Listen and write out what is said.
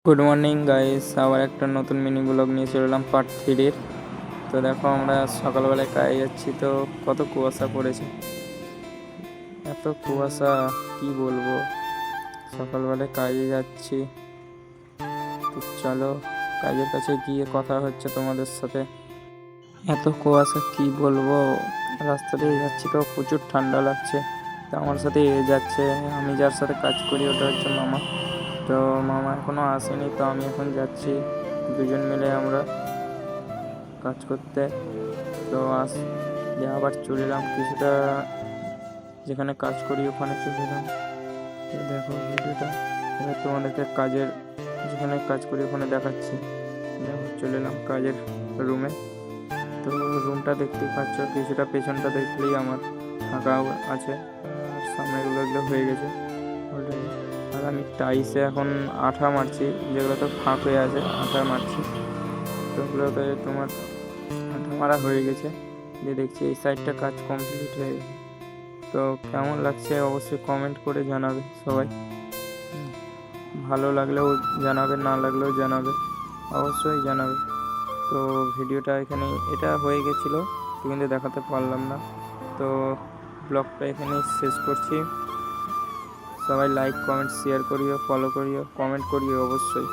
Good morning guys, আবার একটা নতুন মিনি ব্লগ নিয়ে চলে এলাম পার্ট 3-এর। তো দেখো আমরা সকালবেলায় কাজে যাচ্ছি, তো কত কুয়াশা পড়েছে, এত কুয়াশা কি বলবো। সকালবেলায় কাজে যাচ্ছি, তো চলো কাজের কাছে গিয়ে কথা হচ্ছে তোমাদের সাথে। এত কুয়াশা কি বলবো, রাস্তা দিয়ে যাচ্ছি তো প্রচুর ঠান্ডা লাগছে। তো আমার সাথে যাচ্ছে, আমি যার সাথে কাজ করি ওটা হচ্ছে মামা। তো মামা এখনো আসেনি, তো আমি এখন যাচ্ছি, দুজন মিলে আমরা কাজ করতে। তো আবার চলে এলাম কিছুটা, যেখানে কাজ করি ওখানে চলে এলাম। তো দেখো ভিডিওটা, এবার তোমাদেরকে কাজের, যেখানে কাজ করি ওখানে দেখাচ্ছি। দেখো চলে এলাম কাজের রুমে। তো রুমটা দেখতেই পাচ্ছ, কিছুটা পেছনটা দেখলেই আমার ফাঁকা আছে, আর সামনেগুলো এগুলো হয়ে গেছে অলরেডি। আর আমি টাইসে এখন আঠা মারছি, যেগুলো তো ফাঁক হয়ে আছে আঠা মারছি। তো ওগুলোতে তোমার আঠা মারা হয়ে গেছে, যে দেখছি এই সাইডটা কাজ কমপ্লিট হয়ে গেছে। তো কেমন লাগছে অবশ্যই কমেন্ট করে জানাবে সবাই। ভালো লাগলেও জানাবে, না লাগলেও জানাবে, অবশ্যই জানাবে। তো ভিডিওটা এখানে এটা হয়ে গেছিলো, কিন্তু দেখাতে পারলাম না। তো ব্লগটা এখানেই শেষ করছি। সবাই লাইক কমেন্ট শেয়ার করিও, ফলো করিও, কমেন্ট করিও অবশ্যই।